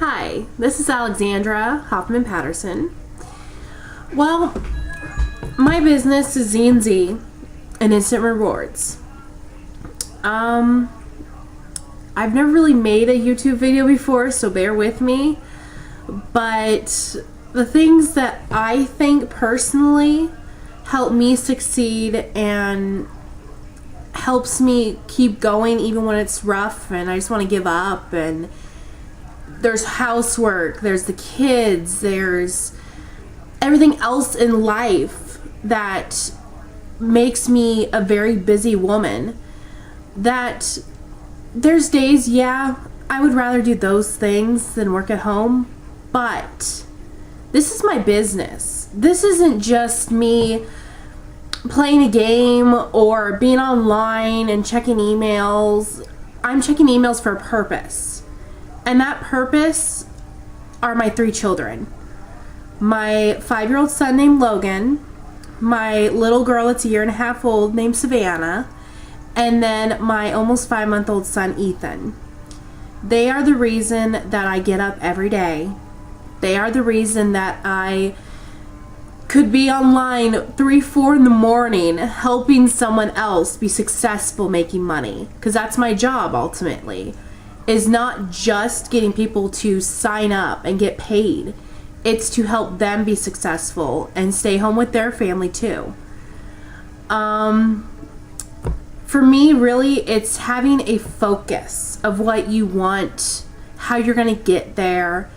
Hi, this is Alexandra Hoffman Patterson. Well, my business is Z&Z and Instant Rewards. I've never really made a YouTube video before, so bear with me. But the things that I think personally help me succeed and helps me keep going even when it's rough and I just want to give up, and there's housework, there's the kids, there's everything else in life that makes me a very busy woman, that there's days, yeah, I would rather do those things than work at home, but this is my business. This isn't just me playing a game or being online and checking emails. I'm checking emails for a purpose. And that purpose are my 3 children. My 5-year-old son named Logan, my little girl that's a year and a half old named Savannah, and then my almost 5-month-old son Ethan. They are the reason that I get up every day. They are the reason that I could be online 3, 4 in the morning helping someone else be successful making money. Because that's my job ultimately. Is not just getting people to sign up and get paid. It's to help them be successful and stay home with their family too. For me, really, it's having a focus of what you want, how you're going to get there,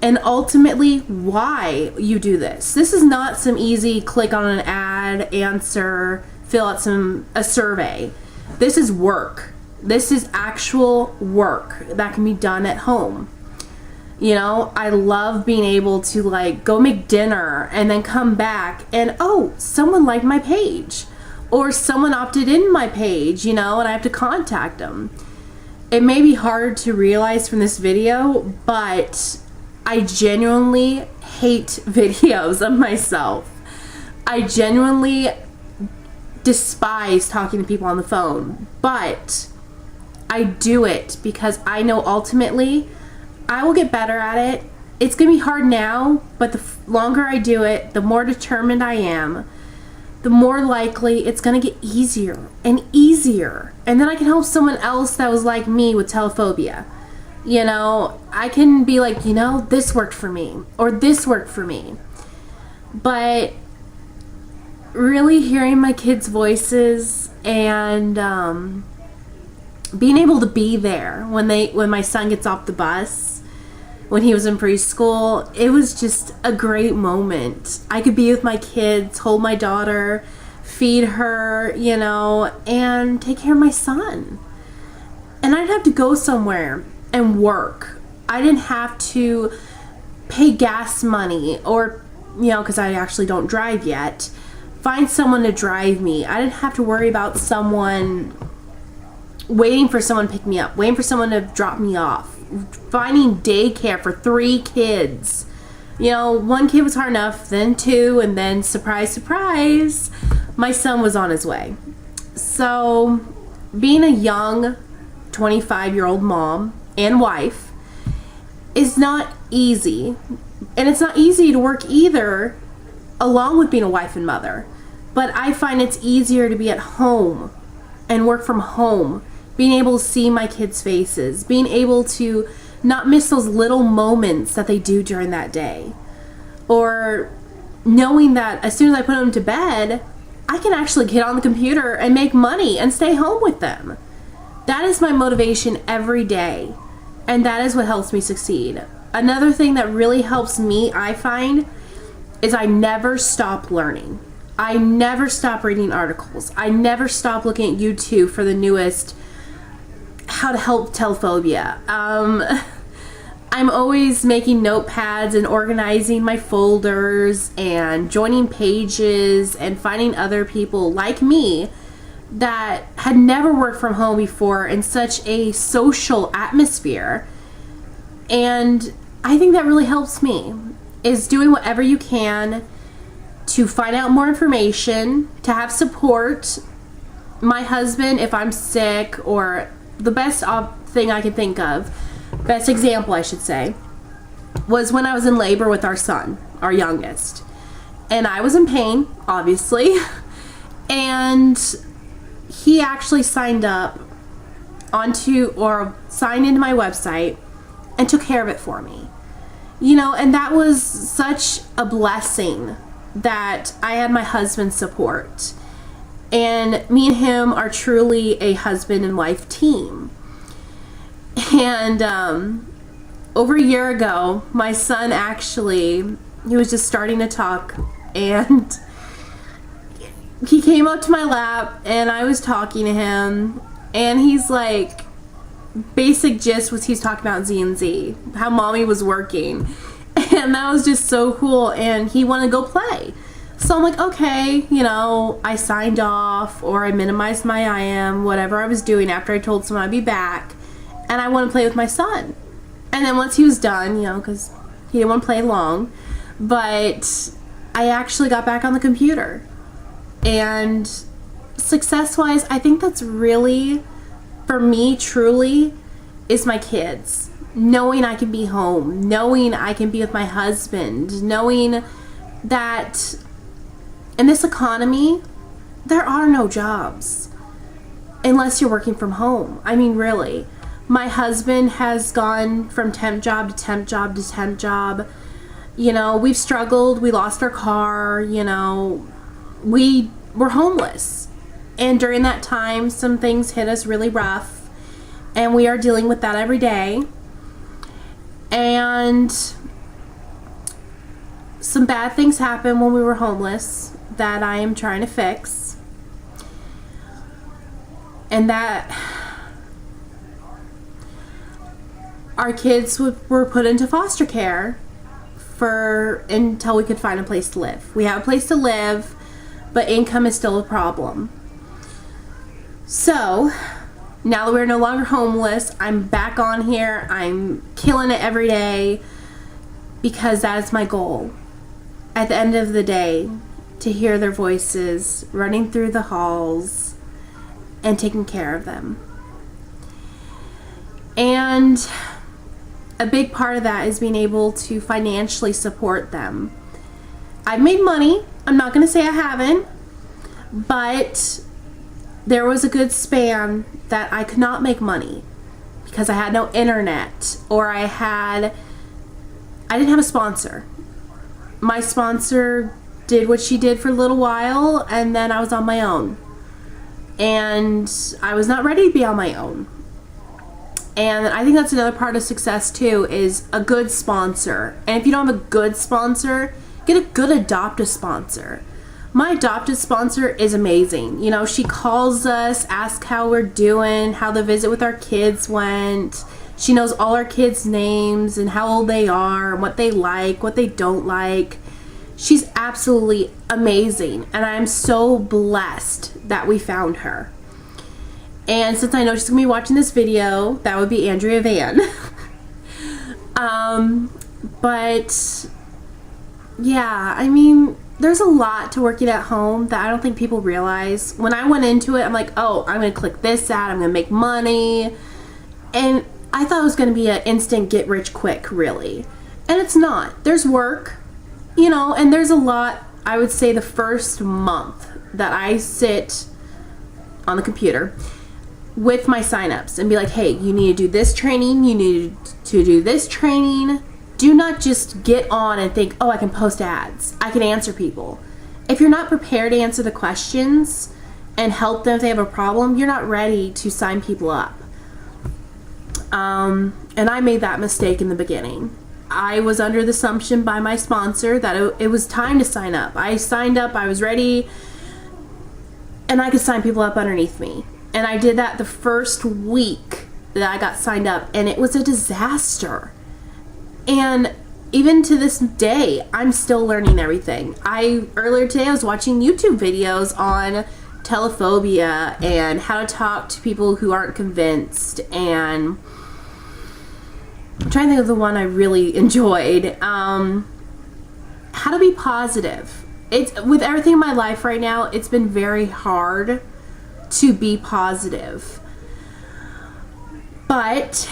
and ultimately why you do this. This is not some easy click on an ad, answer, fill out a survey. This is work. This is actual work that can be done at home. You know, I love being able to like go make dinner and then come back and, oh, someone liked my page or someone opted in my page, you know, and I have to contact them. It may be hard to realize from this video, but I genuinely hate videos of myself. I genuinely despise talking to people on the phone, but I do it because I know ultimately I will get better at it. It's going to be hard now, but the longer I do it, the more determined I am, the more likely it's going to get easier and easier. And then I can help someone else that was like me with telephobia. You know, I can be like, you know, this worked for me or this worked for me. But really hearing my kids' voices and being able to be there when my son gets off the bus, when he was in preschool, it was just a great moment. I could be with my kids, hold my daughter, feed her, you know, and take care of my son. And I didn't have to go somewhere and work. I didn't have to pay gas money or, you know, because I actually don't drive yet, find someone to drive me. I didn't have to worry about waiting for someone to pick me up, waiting for someone to drop me off, finding daycare for 3 kids. You know, 1 kid was hard enough, then 2, and then surprise, surprise, my son was on his way. So being a young 25-year-old mom and wife is not easy. And it's not easy to work either along with being a wife and mother. But I find it's easier to be at home and work from home, being able to see my kids' faces, being able to not miss those little moments that they do during that day. Or knowing that as soon as I put them to bed, I can actually get on the computer and make money and stay home with them. That is my motivation every day. And that is what helps me succeed. Another thing that really helps me, I find, is I never stop learning. I never stop reading articles. I never stop looking at YouTube for the newest how to help telephobia. I'm always making notepads and organizing my folders and joining pages and finding other people like me that had never worked from home before in such a social atmosphere. And I think that really helps me, is doing whatever you can to find out more information, to have support. My husband, if I'm sick, or the best thing I can think of best example, I should say, was when I was in labor with our son, our youngest. And I was in pain, obviously. And he actually signed up signed into my website and took care of it for me. You know, and that was such a blessing that I had my husband's support. And me and him are truly a husband and wife team. And over a year ago, my son actually, he was just starting to talk, and he came up to my lap and I was talking to him, and he's like, basic gist was he's talking about Z&Z, how mommy was working, and that was just so cool, and he wanted to go play. So I'm like, okay, you know, I signed off, or I minimized my IM, whatever I was doing after I told someone I'd be back, and I want to play with my son. And then once he was done, you know, because he didn't want to play long, but I actually got back on the computer. And success-wise, I think that's really, for me, truly, is my kids. Knowing I can be home, knowing I can be with my husband, knowing that in this economy, there are no jobs unless you're working from home. I mean, really. My husband has gone from temp job to temp job to temp job. You know, we've struggled. We lost our car. You know, we were homeless. And during that time, some things hit us really rough. And we are dealing with that every day. And some bad things happened when we were homeless that I am trying to fix. And that our kids were put into foster care until we could find a place to live. We have a place to live, but income is still a problem. So now that we're no longer homeless, I'm back on here. I'm killing it every day because that is my goal. At the end of the day, to hear their voices running through the halls and taking care of them. And a big part of that is being able to financially support them. I've made money. I'm not going to say I haven't, but there was a good span that I could not make money because I had no internet, or I didn't have a sponsor. My sponsor did what she did for a little while, and then I was on my own. And I was not ready to be on my own. And I think that's another part of success too, is a good sponsor. And if you don't have a good sponsor, get a good adoptive sponsor. My adoptive sponsor is amazing. You know, she calls us, asks how we're doing, how the visit with our kids went. She knows all our kids' names and how old they are, and what they like, what they don't like. She's absolutely amazing, and I'm so blessed that we found her. And since I know she's gonna be watching this video, that would be Andrea Van. But yeah, I mean, there's a lot to working at home that I don't think people realize. When I went into it, I'm like, oh, I'm gonna click this ad, I'm gonna make money. And I thought it was gonna be an instant get rich quick, really. And it's not. There's work, you know, and there's a lot. I would say the first month that I sit on the computer with my signups and be like, hey, you need to do this training, you need to do this training. Do not just get on and think, oh, I can post ads, I can answer people. If you're not prepared to answer the questions and help them if they have a problem, you're not ready to sign people up. And I made that mistake in the beginning. I was under the assumption by my sponsor that it was time to sign up. I signed up, I was ready, and I could sign people up underneath me. And I did that the first week that I got signed up, and it was a disaster. And even to this day, I'm still learning everything. Earlier today, I was watching YouTube videos on telephobia and how to talk to people who aren't convinced, and I'm trying to think of the one I really enjoyed. How to be positive. With everything in my life right now, it's been very hard to be positive. But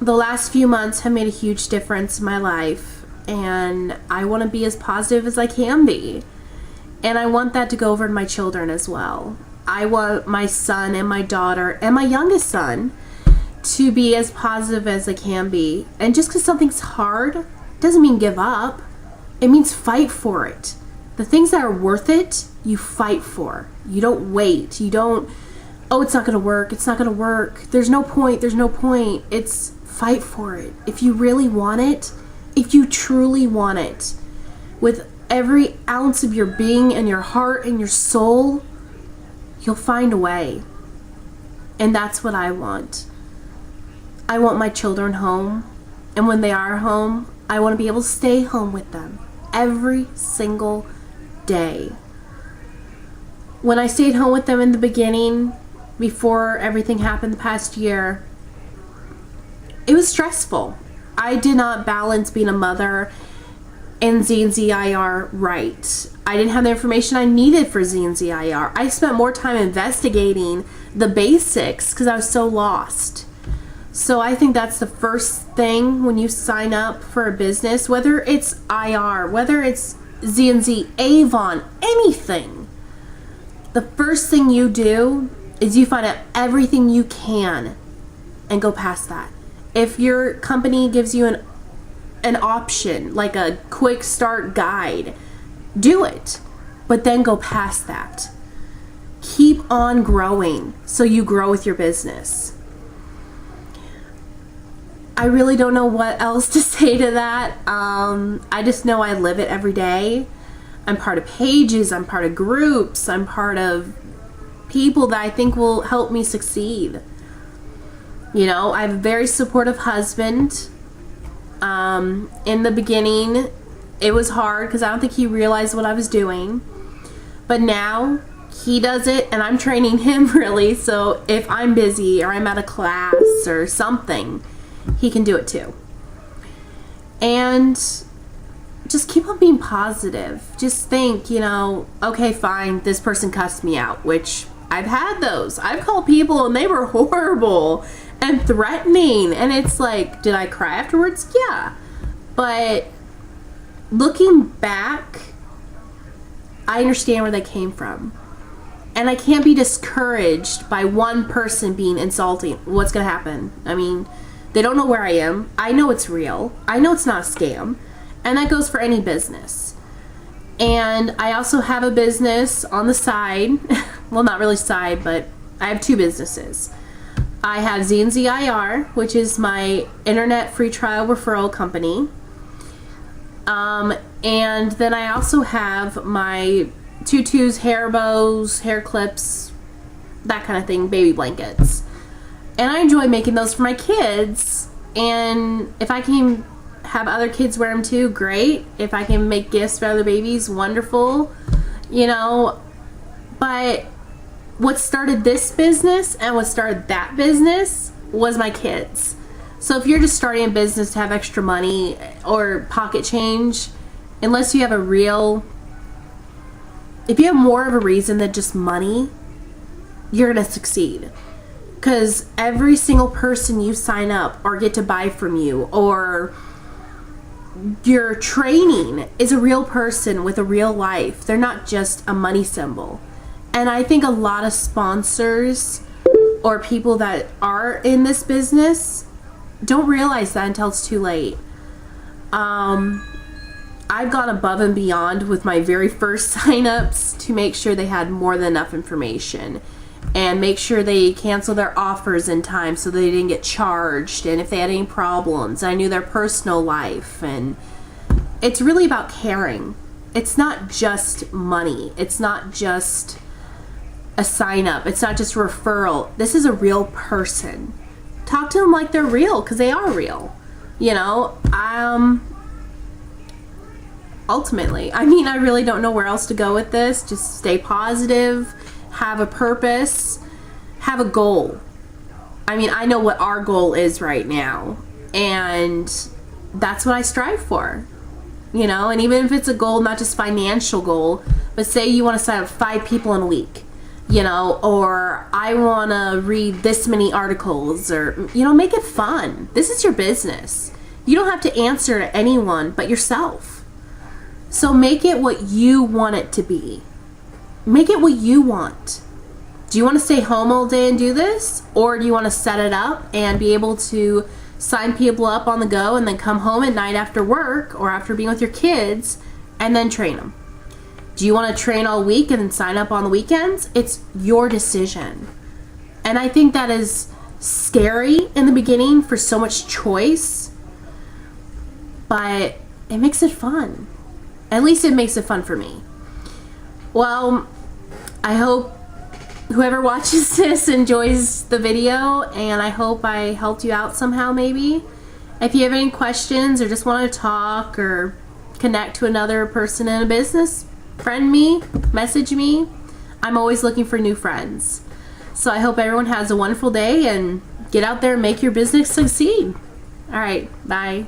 the last few months have made a huge difference in my life, and I want to be as positive as I can be. And I want that to go over to my children as well. I want my son and my daughter and my youngest son to be as positive as they can be. And just because something's hard doesn't mean give up. It means fight for it. The things that are worth it, you fight for. You don't wait. You don't, oh, it's not going to work. It's not going to work. There's no point. There's no point. It's fight for it. If you really want it, if you truly want it, with every ounce of your being and your heart and your soul, you'll find a way. And that's what I want. I want my children home. And when they are home, I want to be able to stay home with them every single day. When I stayed home with them in the beginning, before everything happened the past year, it was stressful. I did not balance being a mother and ZNZIR right. I didn't have the information I needed for ZNZIR. I spent more time investigating the basics because I was so lost. So I think that's the first thing when you sign up for a business, whether it's IR, whether it's ZNZ, Avon, anything. The first thing you do is you find out everything you can and go past that. If your company gives you an option, like a quick start guide, do it, but then go past that. Keep on growing so you grow with your business. I really don't know what else to say to that. I just know I live it every day. I'm part of pages, I'm part of groups, I'm part of people that I think will help me succeed. You know, I have a very supportive husband. In the beginning, it was hard because I don't think he realized what I was doing. But now, he does it and I'm training him really. So if I'm busy or I'm at a class or something, he can do it too. And just keep on being positive. Just think, you know, okay, fine, this person cussed me out, which I've had those. I've called people and they were horrible and threatening. And it's like, did I cry afterwards? Yeah. But looking back, I understand where they came from. And I can't be discouraged by one person being insulting. What's going to happen? I mean, they don't know where I am. I know it's real. I know it's not a scam. And that goes for any business. And I also have a business on the side. Well, not really side, but I have two businesses. I have ZNZIR, which is my internet free trial referral company. And then I also have my tutus, hair bows, hair clips, that kind of thing, baby blankets. And I enjoy making those for my kids. And if I can have other kids wear them too, great. If I can make gifts for other babies, wonderful. You know, but what started this business and what started that business was my kids. So if you're just starting a business to have extra money or pocket change, unless you have if you have more of a reason than just money, you're going to succeed. Because every single person you sign up or get to buy from you or your training is a real person with a real life. They're not just a money symbol. And I think a lot of sponsors or people that are in this business don't realize that until it's too late. I've gone above and beyond with my very first signups to make sure they had more than enough information and make sure they cancel their offers in time so they didn't get charged, and if they had any problems, I knew their personal life. And it's really about caring. It's not just money. It's not just a sign up. It's not just a referral. This is a real person. Talk to them like they're real, because they are real. You know, ultimately, I mean, I really don't know where else to go with this. Just stay positive, have a purpose, have a goal. I mean, I know what our goal is right now, and that's what I strive for. You know, and even if it's a goal, not just financial goal, but say you want to sign up 5 people in a week. you know, or I want to read this many articles, or, you know, make it fun. This is your business. You don't have to answer to anyone but yourself. So make it what you want it to be. Make it what you want. Do you want to stay home all day and do this? Or do you want to set it up and be able to sign people up on the go and then come home at night after work or after being with your kids and then train them? Do you want to train all week and then sign up on the weekends? It's your decision. And I think that is scary in the beginning for so much choice, but it makes it fun. At least it makes it fun for me. Well, I hope whoever watches this enjoys the video, and I hope I helped you out somehow maybe. If you have any questions or just want to talk or connect to another person in a business, friend me, message me. I'm always looking for new friends. So I hope everyone has a wonderful day and get out there and make your business succeed. All right, bye.